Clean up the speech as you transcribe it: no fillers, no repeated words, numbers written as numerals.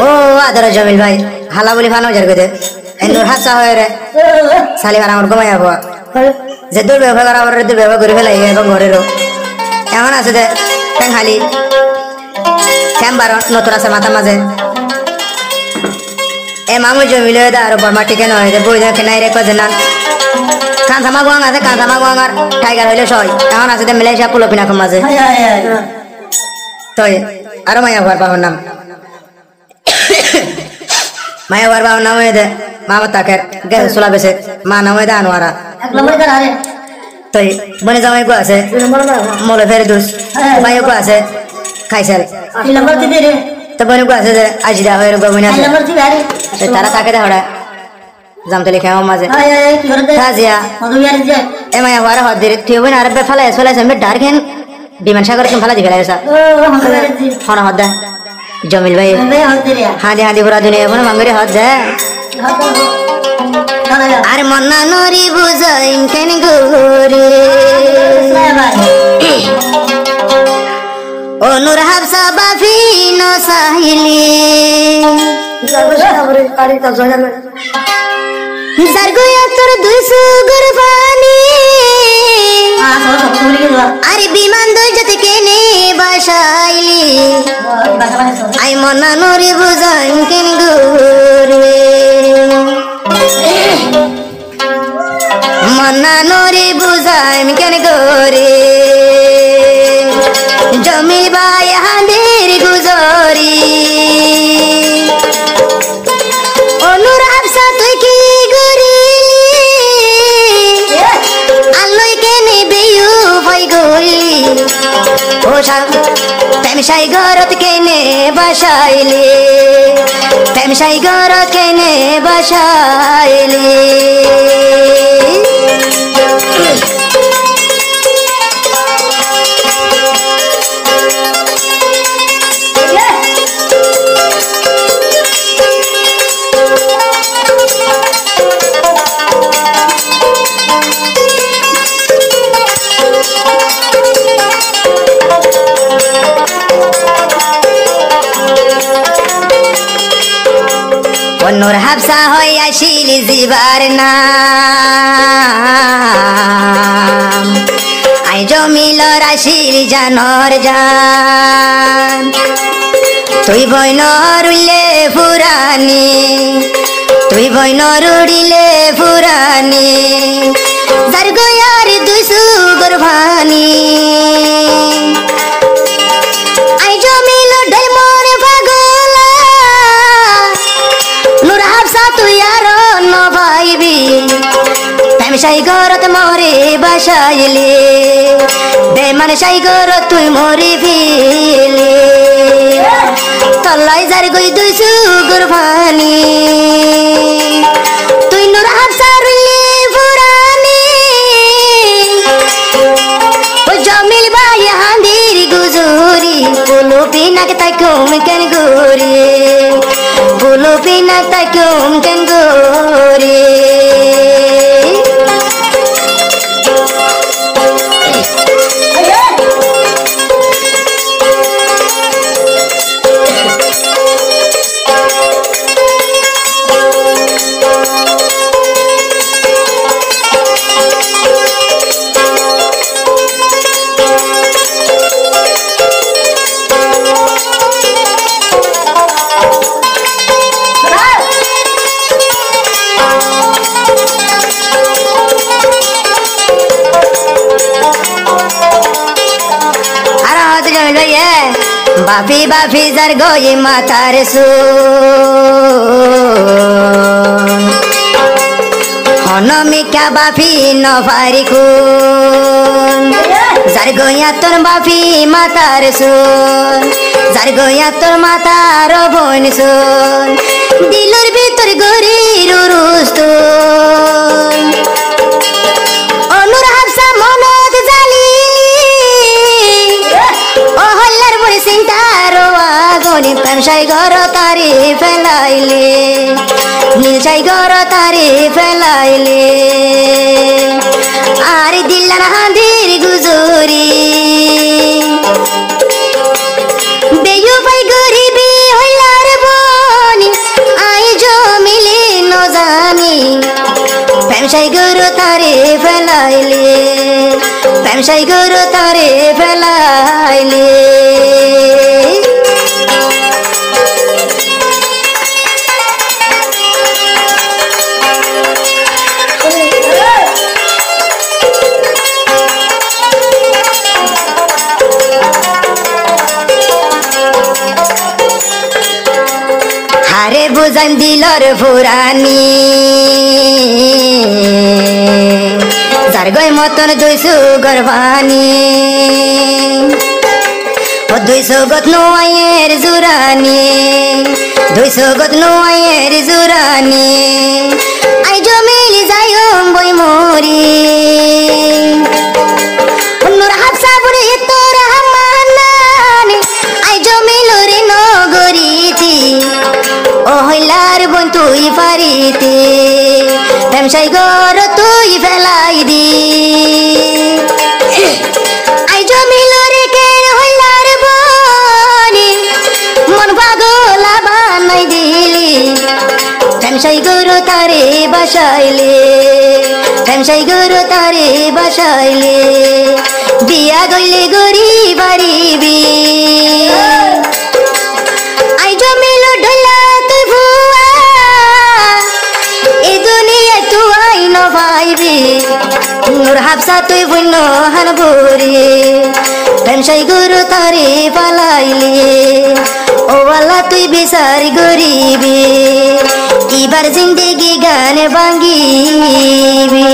ও আদর জমিল ভাই হালা বলি ফানো জার গদে এন্দুর হাসা হয় রে সালি আর আমার ঘুমাই আবো যে দূর ব্যবহার করা আমার দূর ব্যবহার করে ফেলাই এবং ঘরেরও এমন আছে যে ট্যাং হালি ক্যাম্বার নতুন আছে মাথা মাঝে এ মামু জমিল আর বর্মা টিকে নয় যে বই দেখে নাই রে কজে না কাঁথামা গোয়াং আছে কাঁথামা গোয়াং আর টাইগার হইলে সয় এমন আছে যে মিলাইসা পুলো পিনা কম মাঝে তো আরো মায়া হওয়ার বাবার নাম মায়া হওয়ার বাবার নাম হয়ে দে মামা তাকে গেছে সোলা বেছে মা নাম হয়ে দে আনোয়ারা তো বনে জামাই গো আছে মলে ফেরে দুস ভাইও গো আছে খাইছেল তো বনে গো আছে যে আজিরা হয়ে গো বনে আছে তারা তাকে দে হড়া জামতে লিখে আমার মাঝে রাজিয়া এ মায়া হওয়ার হদ দিরে তুই বনে আরবে ফেলাই ফেলাইছে আমি ডারখেন বিমান সাগর তুমি ফেলা দি ফেলাইছা হনা হদ দে জমিল ভাই হাঁদি হাঁদি পুরা দুনিয়া বনে মাঙ্গরি হদ দে আর মন্না নরি বুঝাইন কেন গোরে ও নূর হাফসা বাফি নো সাহিলি জারগোয়া তোর দুই সুগর পানি আরে বিমান দই যতে কেনে বাসাইলি আই মন্না নরি বুঝাইন কেন গোরে মন্না নরি বুঝাইম কেন গোরে জমিল ভাই হাঁদের গুজরি অনুর হাফসা তুই কি গরি আল্লই কেনে বেয়ু ভাই গলি ও প্রেমশাই ঘরত কেনে বাসাইলে প্রেমশাই ঘরত কেনে বাসাইলে নূর হাফসা হই আসিল জিবার নাম আই জমিলর আসিল জানর জান তুই বইন রুইলে ফুরানি তুই বইন রুড়িলে ফুরানি যার গয়ার দুই সুগর ভানি আই জমিল ডেল মরে পাগলা নূর হাফসা তুই আর নভাইবি প্রেমশাই ঘরত মরে বাসাইলে বেমান সাই ঘরত তুই মরি ফিলে তল্লাই যার গই দুই সুগর ভানি তুই নূর হাফসা রুইলে ফুরানি ও জমিল ভাই হাঁদির গুজুরি বলো পিনাক তাকুম কেন গোরে বলো পিনাক তাকুম কেন গোরে বাফি বাফি যার গই মাতার সু হনমিকা বাফি নভারি খুন যার গইয়া তোর বাফি মাতার সুন যার গইয়া তোর মাতার বোন সুন দিলর ভিতর গরির রুস্তুন অনুর হাফসা মনত জালি ও হল্লার বড় সিংটার আগুন প্রেমশাই ঘর তারি ফেলাইলে নীলশাই ঘর তারি ফেলাইলে আর দিল্লার হাঁদির গুজুরি বেয়ু ভাই গরিবি হইলার প্রেমসাই গুরু তারে ফেলাইলে প্রেমসাই গুরু তারে ফেলাইলে হারে বুঝান দিলর ফুরানি যার গয় মতন 200 গর্বানি ও 200 গত নোয়ের জুরানি 200 গত নোয়ের জুরানি আই জমিলি যাইম বই মরি নূর হাফসা বুড়ি তোর হামানানি আই জমিলুরি নগরীতি ও হইলার বোন তুই পারিতে প্রেমসাই গর তুই ফেলাই দি আই জমিলুরি কেন হইলার বনি মন পাগলা বানাই দিলি প্রেমসাই গুরু তারে বাসাইলে প্রেমসাই গুরু তারে বাসাইলে বিয়া গইলে গরি বাড়িবি আই জমিলু ঢলা তুই ভুয়া এই দুনিয়ায় তুই আই ন পাইবি নূর হাফসা তুই বুন হান ভরি প্রেমসাই গুরু তারে পালাইলে ও আল্লাহ তুই বিচার গরিবি এবার জিন্দেগি গান ভাঙ্গিবি।